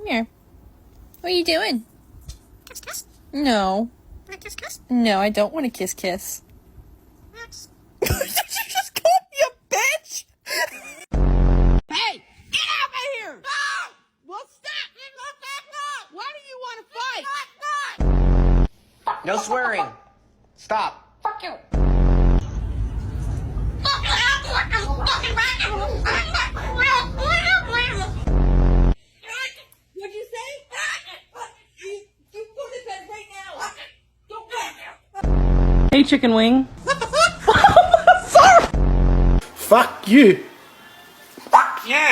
Come here. What are you doing? Kiss, kiss. No. Want to kiss, kiss? No, I don't want to kiss kiss. Yes. Did you just call me a bitch? Hey, get out of here! No! Well, stop! No! Why do you want to fight? No swearing. Stop. Fuck you. Fuck you. Fucking back. What'd you say? You go to bed right now. Don't go. Hey, chicken wing. Fuck you. Fuck you.